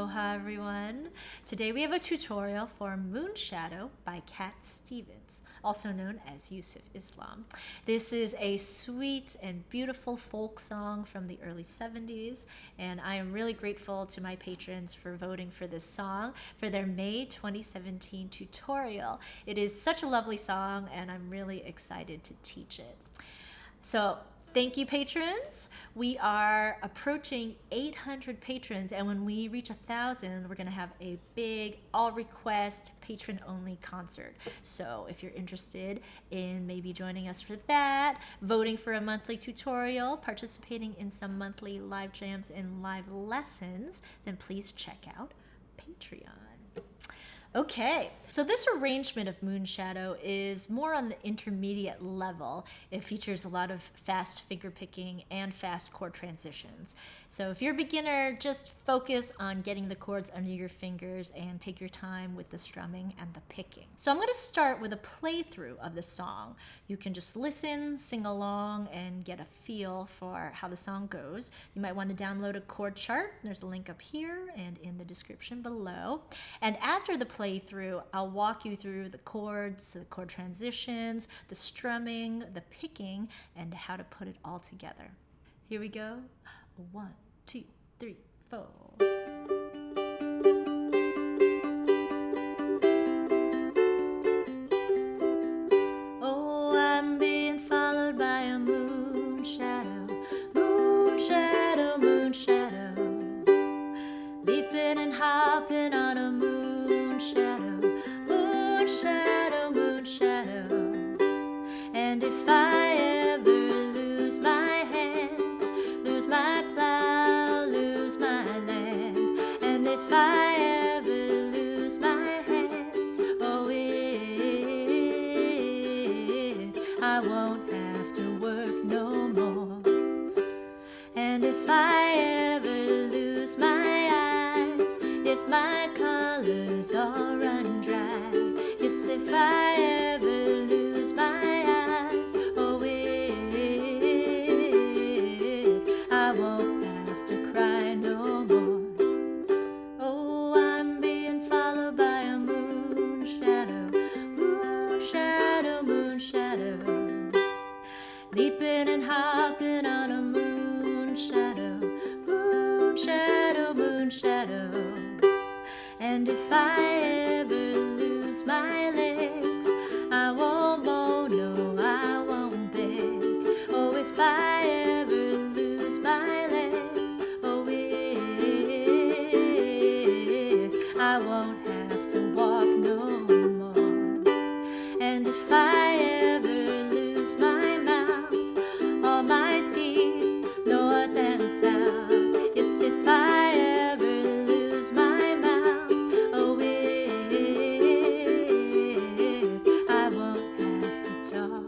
Aloha everyone. Today we have a tutorial for Moonshadow by Cat Stevens, also known as Yusuf Islam. This is a sweet and beautiful folk song from the early 70s, and I am really grateful to my patrons for voting for this song for their May 2017 tutorial. It is such a lovely song and I'm really excited to teach it. So thank you, patrons. We are approaching 800 patrons, and when we reach 1,000, we're going to have a big all-request patron-only concert. So if you're interested in maybe joining us for that, voting for a monthly tutorial, participating in some monthly live jams and live lessons, then please check out Patreon. Okay, so this arrangement of Moonshadow is more on the intermediate level. It features a lot of fast finger picking and fast chord transitions. So if you're a beginner, just focus on getting the chords under your fingers and take your time with the strumming and the picking. So I'm going to start with a playthrough of the song. You can just listen, sing along, and get a feel for how the song goes. You might want to download a chord chart. There's a link up here and in the description below. And after the playthrough, I'll walk you through the chords, the chord transitions, the strumming, the picking, and how to put it all together. Here we go. 1, 2, 3, 4. Oh, I'm being followed by a moonshadow, moonshadow, moonshadow, leaping and hopping on a moonshadow, moonshadow, moonshadow. And if I ever lose my hands, lose my plow, lose my land, and if I ever lose my hands, oh, if I won't have to work no more. And if I ever lose my eyes, if my colors all run dry, yes, if I ever lose my eyes, oh, if I won't have to cry no more. Oh, I'm being followed by a moonshadow, moonshadow, moonshadow, leaping and hopping on a moonshadow, moonshadow, moonshadow. And if I ever lose my legs, I won't moan, no, I won't beg. Oh, if I ever lose my legs, oh, if I won't have to walk no more. And if I ever lose my mouth, all my teeth, north and south, yes, if I ever lose my mouth, oh, if I won't have to talk.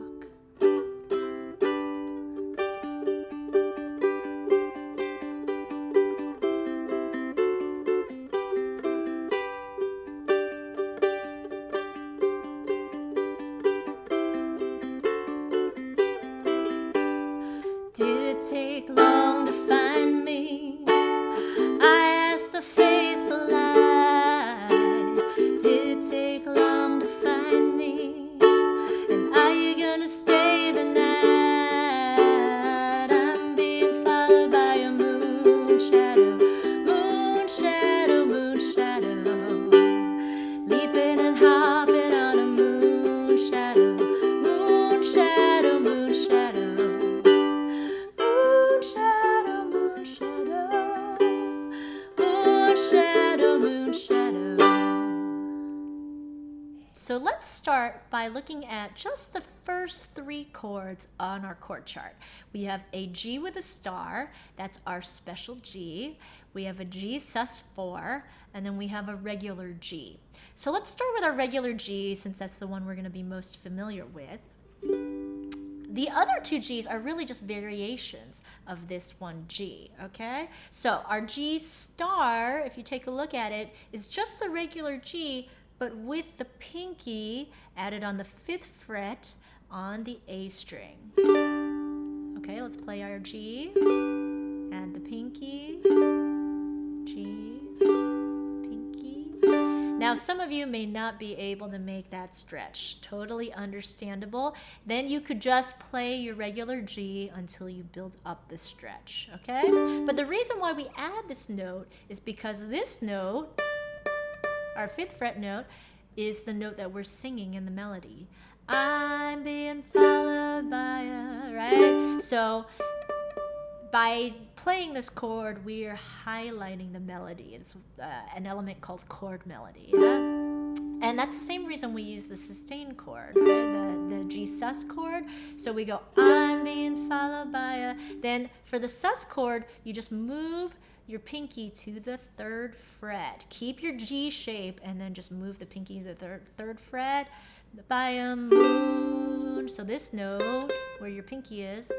Did it take long to find me? I asked the faithful lie. Did it take long to find me? And are you gonna stay the night? I'm being followed by a moonshadow, moonshadow, moonshadow, leaping and hopping on a moonshadow, moonshadow, moonshadow. Moonshadow, moonshadow, moonshadow, moonshadow. So let's start by looking at just the first 3 chords on our chord chart. We have a G with a star, that's our special G. We have a G sus4, and then we have a regular G. So let's start with our regular G, since that's the one we're going to be most familiar with. The other 2 Gs are really just variations of this one G, okay? So our G star, if you take a look at it, is just the regular G, but with the pinky added on the 5th fret on the A string. Okay, let's play our G, add the pinky, G, Now, some of you may not be able to make that stretch. Totally understandable. Then you could just play your regular G until you build up the stretch, okay? But the reason why we add this note is because this note, our 5th fret note, is the note that we're singing in the melody. I'm being followed by a, right? So by playing this chord, we are highlighting the melody. It's an element called chord melody, yeah? And that's the same reason we use the sustain chord, right? The G sus chord. So we go, I'm being followed by a, then for the sus chord, you just move your pinky to the 3rd fret. Keep your G shape and then just move the pinky to the 3rd fret. By a moon. So this note, where your pinky is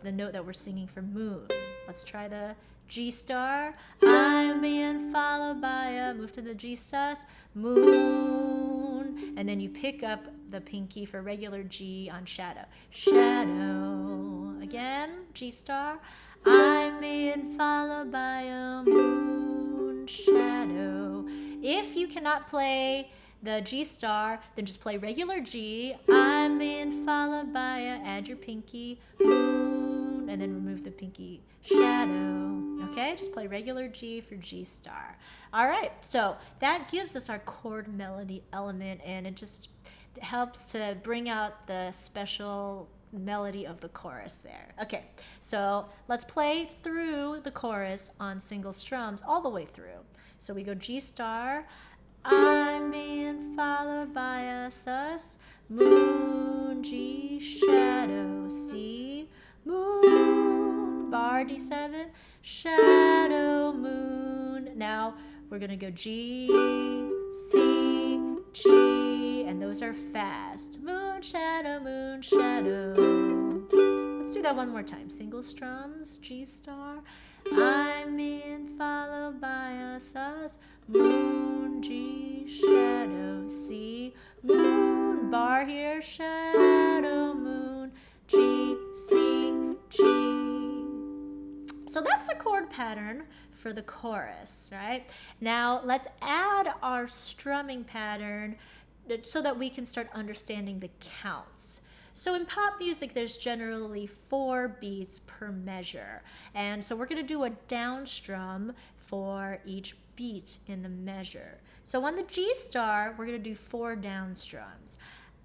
the note that we're singing for moon. Let's try the G star. I'm being followed by a, move to the G sus, moon. And then you pick up the pinky for regular G on shadow. Shadow. Again, G star. I'm being followed by a moon shadow. If you cannot play the G star, then just play regular G. I'm being followed by a, add your pinky, moon, and then remove the pinky, shadow. Okay, just play regular G for G star. All right, so that gives us our chord melody element, and it just helps to bring out the special melody of the chorus there. Okay, so let's play through the chorus on single strums all the way through. So we go G star, I'm being followed by a sus, moon, G, shadow, C, moon, bar, D7, shadow, moon. Now we're gonna go G, C, G, and those are fast. Moon, shadow, moon, shadow. Let's do that one more time. Single strums, G star, I'm being followed by a sus, moon, G, shadow, C, moon, bar here, shadow, moon, G, C, G. So that's the chord pattern for the chorus, right? Now let's add our strumming pattern so that we can start understanding the counts. So in pop music, there's generally 4 beats per measure. And so we're gonna do a down strum for each beat in the measure. So on the G star, we're gonna do 4 down strums.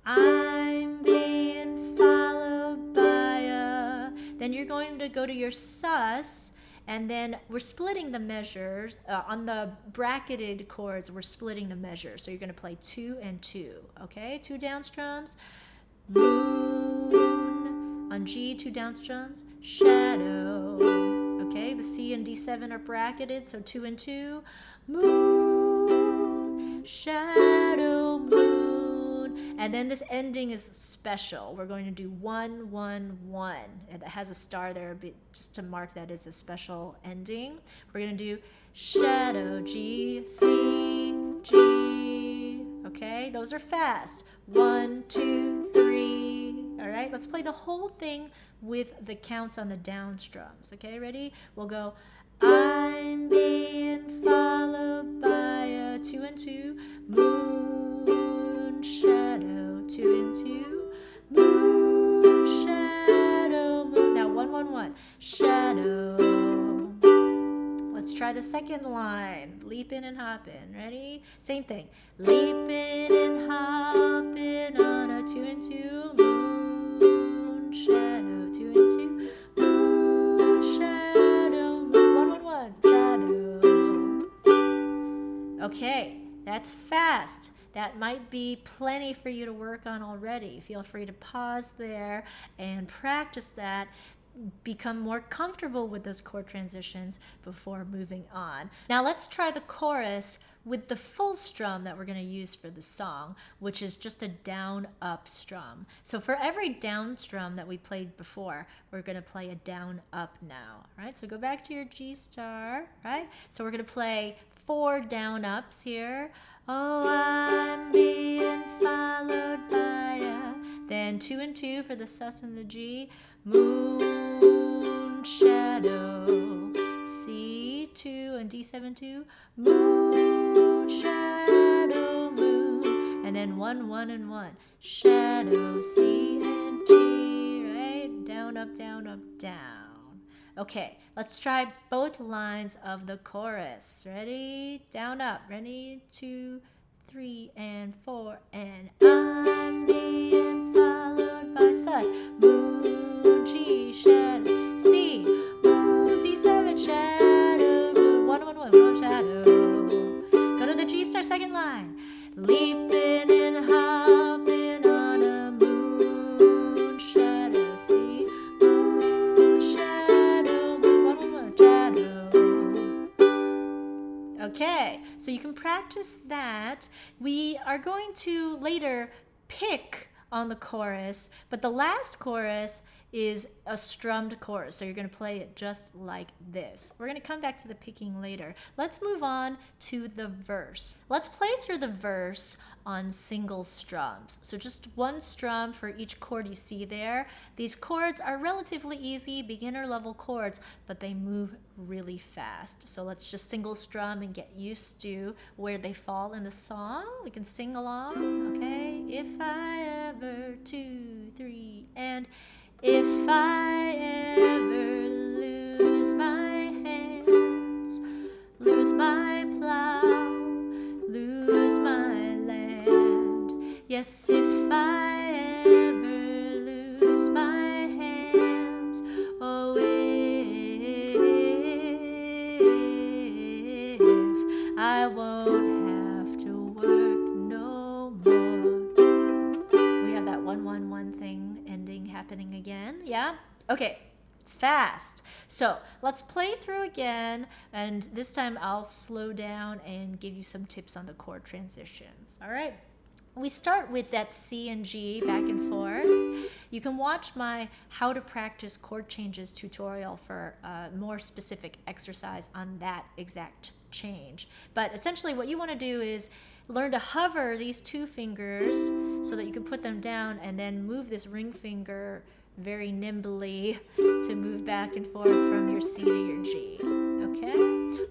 I'm being followed by a, then you're going to go to your sus, and then we're splitting the measures. On the bracketed chords, we're splitting the measures. So you're gonna play 2 and 2, okay? 2 down strums, moon, on G, 2 down strums, shadow, okay? The C and D7 are bracketed, so 2 and 2, moon, shadow, moon, and then this ending is special. We're going to do 1, 1, 1. It has a star there just to mark that it's a special ending. We're going to do shadow, G, C, G. Okay, those are fast. 1, 2, 3. All right, let's play the whole thing with the counts on the down strums. Okay, ready? We'll go, I'm being followed by a 2 and 2, moon, shadow, 2 and 2, moon, shadow, moon. Now 1, 1, 1, shadow. Let's try the second line. Leaping and hopping. Ready? Same thing. Leaping and hopping on a 2 and 2, moon, shadow, 2 and 2, moon, shadow, moon. 1, 1, 1, shadow. Okay, that's fast. That might be plenty for you to work on already. Feel free to pause there and practice that. Become more comfortable with those chord transitions before moving on. Now let's try the chorus with the full strum that we're going to use for the song, which is just a down-up strum. So for every down strum that we played before, we're going to play a down-up now, right? So go back to your G star, right? So we're going to play 4 down-ups here. Oh, I'm being followed by a, then 2 and 2 for the sus and the G, moon, shadow, C, 2 and D7, 2, moon, shadow, and then 1, 1, and 1. Shadow, C, and G, right? Down, up, down, up, down. Okay, let's try both lines of the chorus. Ready? Down, up. Ready? 2, 3, and 4, and I'm being followed by sus. Moon, G, shadow, C, moon, D7, shadow, 1, 1, 1, 1, shadow. Go to the G star second line. Leaping and hopping on a moon shadow, C, moon shadow, 1, 1, 1, shadow. Okay, so you can practice that. We are going to later pick on the chorus, but the last chorus is a strummed chorus, so you're going to play it just like this. We're going to come back to the picking later. Let's move on to the verse. Let's play through the verse on single strums. So just one strum for each chord you see there. These chords are relatively easy, beginner level chords, but they move really fast. So let's just single strum and get used to where they fall in the song. We can sing along, okay? If I ever, 2, 3, and if I ever lose my hands, lose my plow, lose my land. Yes, if I ever lose my hands, oh, if I won't have to work no more. We have that 1, 1, 1 thing ending happening again. Yeah? Okay. It's fast. So let's play through again, and this time I'll slow down and give you some tips on the chord transitions. All right. We start with that C and G back and forth. You can watch my how to practice chord changes tutorial for a more specific exercise on that exact change. But essentially what you want to do is learn to hover these two fingers so that you can put them down and then move this ring finger very nimbly to move back and forth from your C to your G. Okay?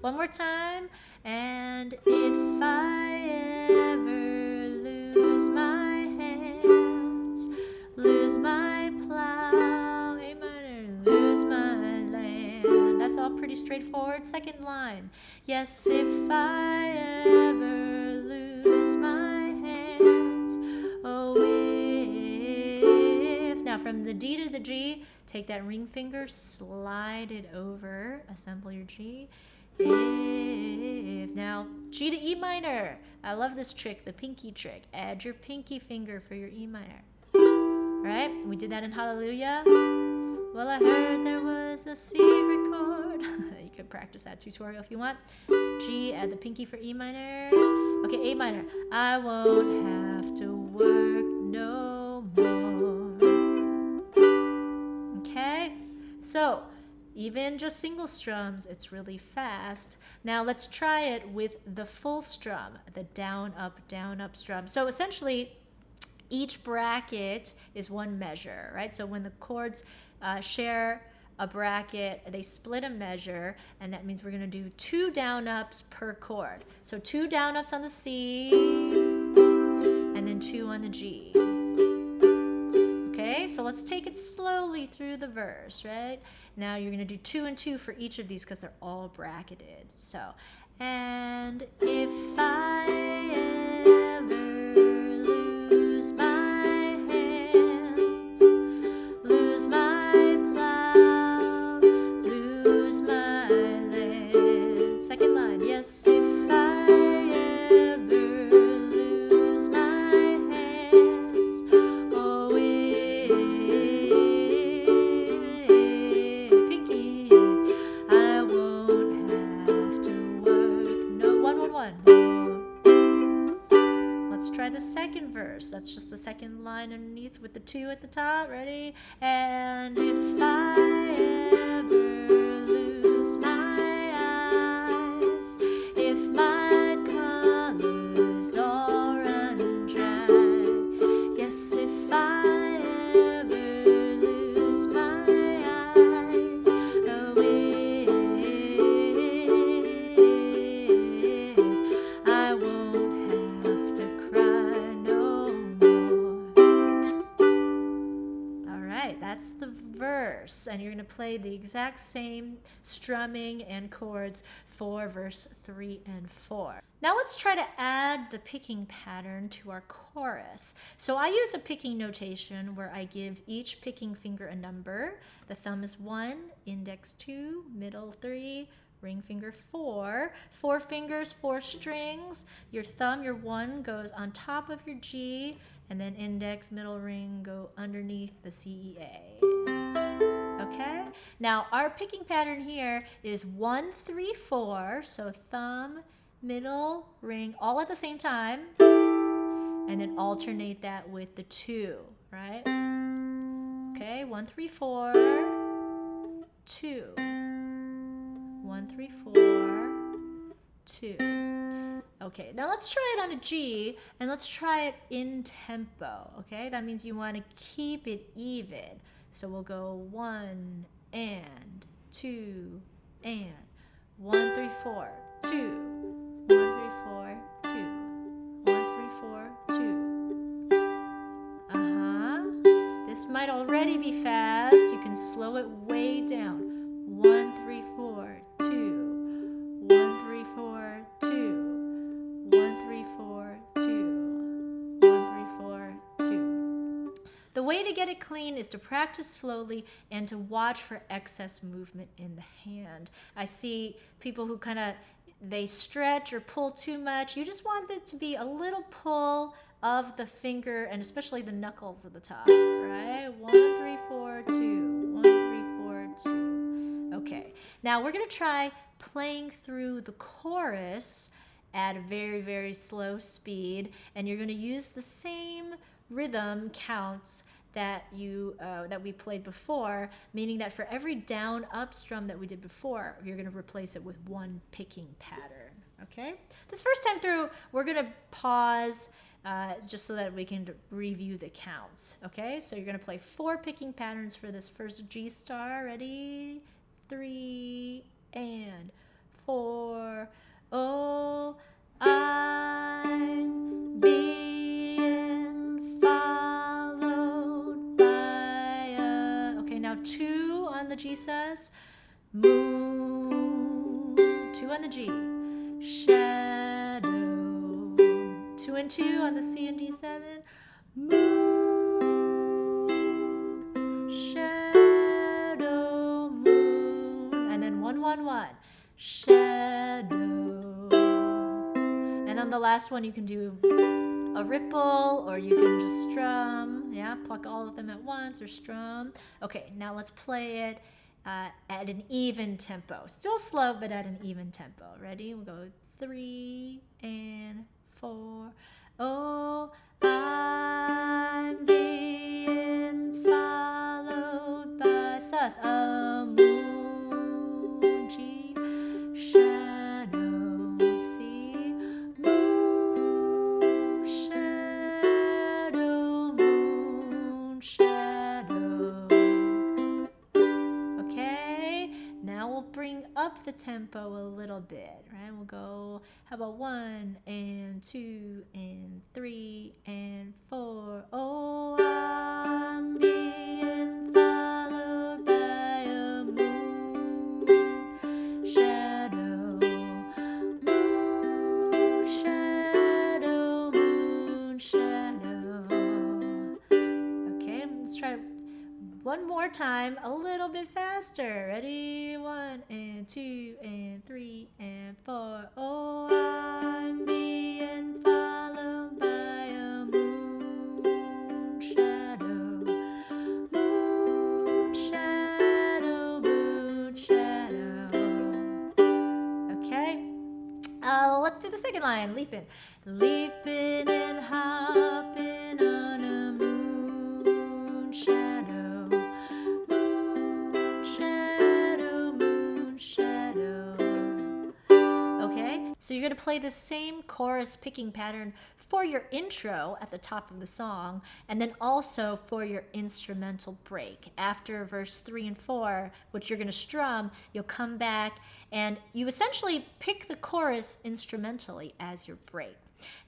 One more time. And if I ever lose my hands, lose my plow, A minor, lose my land. That's all pretty straightforward. Second line. Yes, if I ever lose my hands, oh, if. Now from the D to the G, take that ring finger, slide it over, assemble your G. If. Now G to E minor. I love this trick, the pinky trick. Add your pinky finger for your E minor. Right? We did that in Hallelujah. Well, I heard there was a secret chord. You could practice that tutorial if you want. G, add the pinky for E minor. Okay, A minor. I won't have to work no more. Okay? So, even just single strums, it's really fast. Now let's try it with the full strum, the down, up strum. So essentially, each bracket is one measure, right? So when the chords share a bracket, they split a measure, and that means we're gonna do 2 down ups per chord. So 2 down ups on the C, and then 2 on the G. Okay, so let's take it slowly through the verse, right? Now you're gonna do 2 and 2 for each of these because they're all bracketed. So, and if I ever lose my hands, lose my plow, lose my land. Second line, yes, if I ever lose my hands, oh, pinky, I won't have to work no 1, 1, 1 more. Let's try the second verse. That's just the second line underneath with the 2 at the top. Ready? And if I ever lose my eyes, if my colors all run dry, yes, if I ever lose my eyes, oh, if I won't have to cry no that's the verse. And you're going to play the exact same strumming and chords for verse 3 and 4. Now let's try to add the picking pattern to our chorus. So I use a picking notation where I give each picking finger a number. The thumb is 1, index 2, middle 3, ring finger 4. 4 fingers, 4 strings. Your thumb, your 1, goes on top of your G, and then index, middle ring go underneath the C, E, A. Okay? Now our picking pattern here is 1, 3, 4. So thumb, middle, ring, all at the same time. And then alternate that with the 2, right? Okay, 1, 3, 4, 2. 1, 3, 4, 2. Okay, now let's try it on a G, and let's try it in tempo, okay? That means you want to keep it even. So we'll go 1 and 2 and 1, 3, 4, 2. 1, 3, 4, 2. 1, 3, 4, 2. This might already be fast. You can slow it way down. 1, 3, 4, 2. 1, 3, 4, 2. 1, 3, 4, 2. 1, 3, 4, 2. The way to get it clean is to practice slowly and to watch for excess movement in the hand. I see people who they stretch or pull too much. You just want it to be a little pull of the finger and especially the knuckles at the top, right? 1, 3, 4, 2. 1, 3, 4, 2. Okay, now we're going to try playing through the chorus at a very, very slow speed, and you're going to use the same rhythm counts that we played before, meaning that for every down up strum that we did before, you're going to replace it with one picking pattern. Okay, this first time through we're going to pause just so that we can review the counts. Okay, so you're going to play 4 picking patterns for this first G star. Ready? 3 and 4. Oh, I'm being followed by a... Okay, now 2 on the G sus. Moon. 2 on the G. Shadow. 2 and 2 on the C and D7. Moon. Shadow. Moon. And then 1, 1, 1. Shadow. And on the last one you can do a ripple, or you can just strum. Yeah, pluck all of them at once or strum. Okay, now let's play it at an even tempo. Still slow, but at an even tempo. Ready? We'll go 3 and 4. Oh, I'm being followed by sus. A moon, G, shadow, C, moon, shadow, moon, shadow. Okay, now we'll bring up the tempo a little bit, right? We'll go, how about 1 and 2 and 3 and 4. Oh, I'm being followed by a moon, shadow, moon, shadow, moon, shadow. Okay, let's try one more time, a little bit faster. Ready? 1 and 2 and 3 and 4. Oh, I'm being followed by a moon shadow. Moon shadow, moon shadow. Okay. Let's do the second line. Leaping. Leaping and hopping on a moon shadow. Moon shadow, moon shadow. Okay, so you're going to play the same chorus picking pattern for your intro at the top of the song, and then also for your instrumental break. After verse 3 and 4, which you're going to strum, you'll come back and you essentially pick the chorus instrumentally as your break.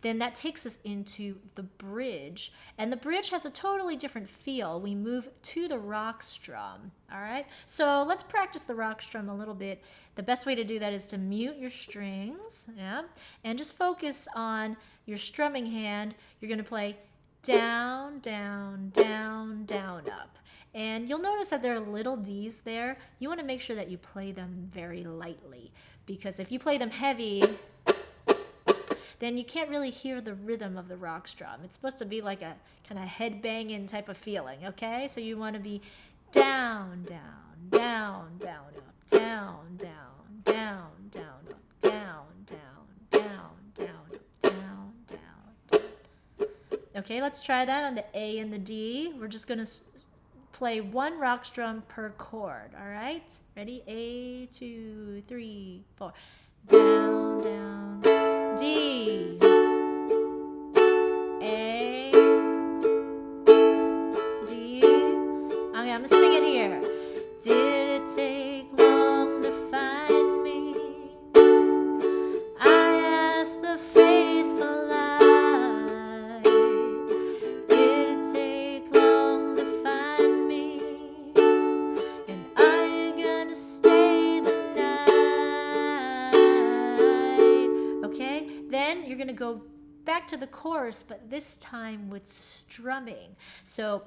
Then that takes us into the bridge, and the bridge has a totally different feel. We move to the rock strum, all right? So let's practice the rock strum a little bit. The best way to do that is to mute your strings, yeah? And just focus on your strumming hand. You're gonna play down, down, down, down, up. And you'll notice that there are little D's there. You wanna make sure that you play them very lightly, because if you play them heavy, then you can't really hear the rhythm of the rock strum. It's supposed to be like a kind of head banging type of feeling, okay? So you want to be down, down, down, down, up, down, down, down, down, up, down, down, down, down, up, down, down, down. Okay, let's try that on the A and the D. We're just going to play one rock strum per chord, all right? Ready? A, 2, 3, 4. Down, down, D, A, D. Okay, I'm gonna sing it here. Did it take long to find me? I asked the faithful light. Did it take long to find me? And are you gonna stay the night? Okay, then you're gonna go back to the chorus, but this time with strumming. So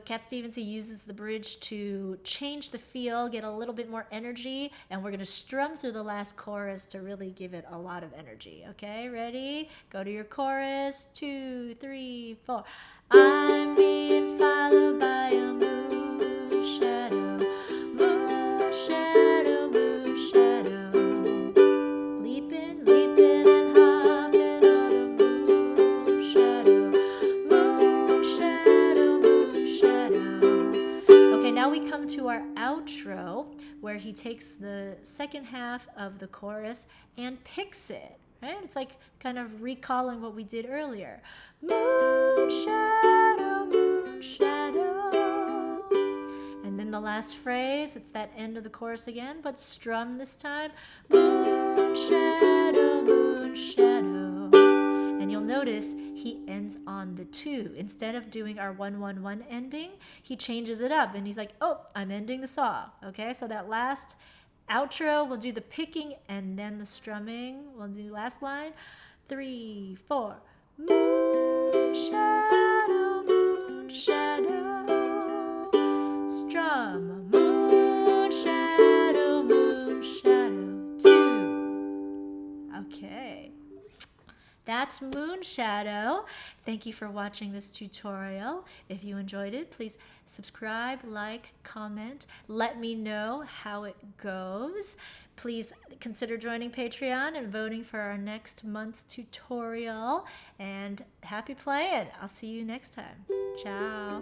Cat Stevens uses the bridge to change the feel, get a little bit more energy, and we're gonna strum through the last chorus to really give it a lot of energy. Okay, ready? Go to your chorus. 2, 3, 4. I'm being followed by a moonshadow, moonshadow, moonshadow, leaping, leaping and hopping on a moonshadow, moonshadow, moonshadow. Okay, now we come to our outro, where he takes the second half of the chorus and picks it, right? It's like kind of recalling what we did earlier. Moonshadow, moonshadow. And then the last phrase, it's that end of the chorus again, but strum this time. Moonshadow, moonshadow. And you'll notice he ends on the 2. Instead of doing our 1-1-1 ending, he changes it up and he's like, oh, I'm ending the song. Okay, so that last outro, we'll do the picking and then the strumming. We'll do last line. 3, 4. Moonshadow, moonshadow, strum, moonshadow, moonshadow, 2. Okay, that's Moonshadow. Thank you for watching this tutorial. If you enjoyed it, please subscribe, like, comment. Let me know how it goes. Please consider joining Patreon and voting for our next month's tutorial. And happy playing. I'll see you next time. Ciao.